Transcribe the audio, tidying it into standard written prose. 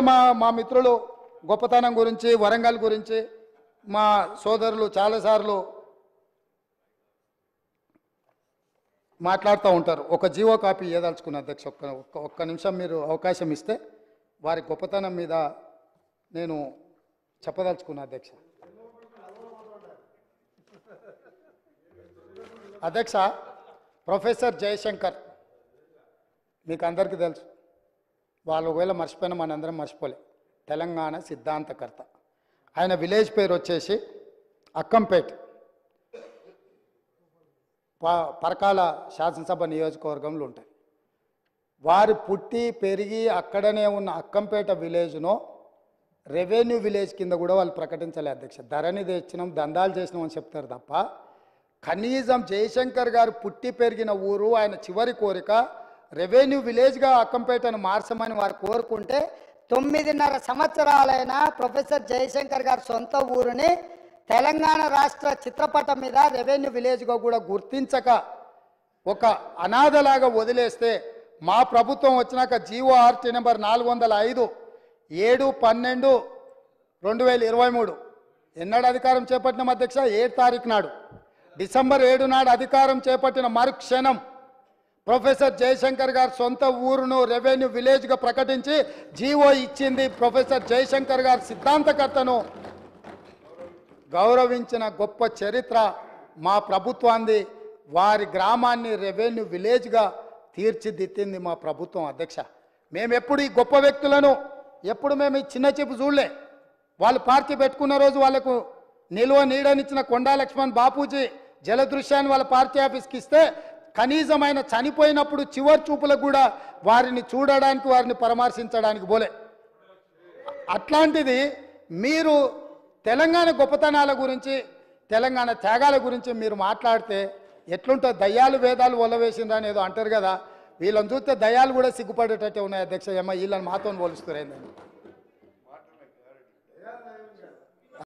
మా మా మిత్రులు గొప్పతనం గురించి వరంగల్ గురించి మా సోదరులు చాలాసార్లు మాట్లాడుతూ ఉంటారు. ఒక జీవో కాపీ ఇవ్వదలుచుకున్న అధ్యక్ష, ఒక్క నిమిషం మీరు అవకాశం ఇస్తే వారి గొప్పతనం మీద నేను చెప్పదలుచుకున్నా అధ్యక్ష. అధ్యక్ష, ప్రొఫెసర్ జయశంకర్ మీకు అందరికీ తెలుసు. వాళ్ళు ఒకవేళ మర్చిపోయినా మనందరం మర్చిపోలే. తెలంగాణ సిద్ధాంతకర్త. ఆయన విలేజ్ పేరు వచ్చేసి అక్కంపేట్, పరకాల శాసనసభ నియోజకవర్గంలో ఉంటాయి. వారు పుట్టి పెరిగి అక్కడనే ఉన్న అక్కంపేట విలేజ్ను రెవెన్యూ విలేజ్ కింద కూడా వాళ్ళు ప్రకటించలే అధ్యక్ష. ధరణి తెచ్చినాం, దందాలు చేసినాం అని చెప్తారు తప్ప కనీసం జయశంకర్ గారు పుట్టి పెరిగిన ఊరు, ఆయన చివరి కోరిక రెవెన్యూ విలేజ్గా అక్కంపేటను మార్చమని వారు కోరుకుంటే 9.5 సంవత్సరాలైన ప్రొఫెసర్ జయశంకర్ గారి సొంత ఊరిని తెలంగాణ రాష్ట్ర చిత్రపటం మీద రెవెన్యూ విలేజ్గా కూడా గుర్తించక ఒక అనాథలాగా వదిలేస్తే మా ప్రభుత్వం వచ్చినాక జీవో ఆర్టీ నెంబర్ 405 7/12/2023 ఎన్నడు అధికారం చేపట్టిన అధ్యక్ష? 7 తారీఖు నాడు, డిసెంబర్ 7 నాడు అధికారం చేపట్టిన మరుక్షణం ప్రొఫెసర్ జయశంకర్ గారు సొంత ఊరును రెవెన్యూ విలేజ్గా ప్రకటించి జీవో ఇచ్చింది. ప్రొఫెసర్ జయశంకర్ గారు సిద్ధాంతకర్తను గౌరవించిన గొప్ప చరిత్ర మా ప్రభుత్వాన్ని. వారి గ్రామాన్ని రెవెన్యూ విలేజ్గా తీర్చిదిద్దింది మా ప్రభుత్వం అధ్యక్ష. మేము ఎప్పుడు ఈ గొప్ప వ్యక్తులను ఎప్పుడు మేము ఈ చిన్న చూపు చూడలే. వాళ్ళు పార్టీ పెట్టుకున్న రోజు వాళ్ళకు నిలువ నీడనిచ్చిన కొండా లక్ష్మణ్ బాపూజీ జలదృశ్యాన్ని వాళ్ళ పార్టీ ఆఫీస్కి ఇస్తే కనీసం ఆయన చనిపోయినప్పుడు చివరి చూపులకు కూడా వారిని చూడడానికి, వారిని పరామర్శించడానికి పోలే. అట్లాంటిది మీరు తెలంగాణ గొప్పతనాల గురించి, తెలంగాణ త్యాగాల గురించి మీరు మాట్లాడితే ఎట్లుంటుంది? దయ్యాలు వేదాలు ఒలవేసిండ్రు అని ఏదో అంటారు కదా, వీళ్ళని చూస్తే దయ్యాలు కూడా సిగ్గుపడేటట్టే ఉన్నాయి అధ్యక్ష. ఏమో వీళ్ళని మాతో పోలుస్తారు ఏంటండి?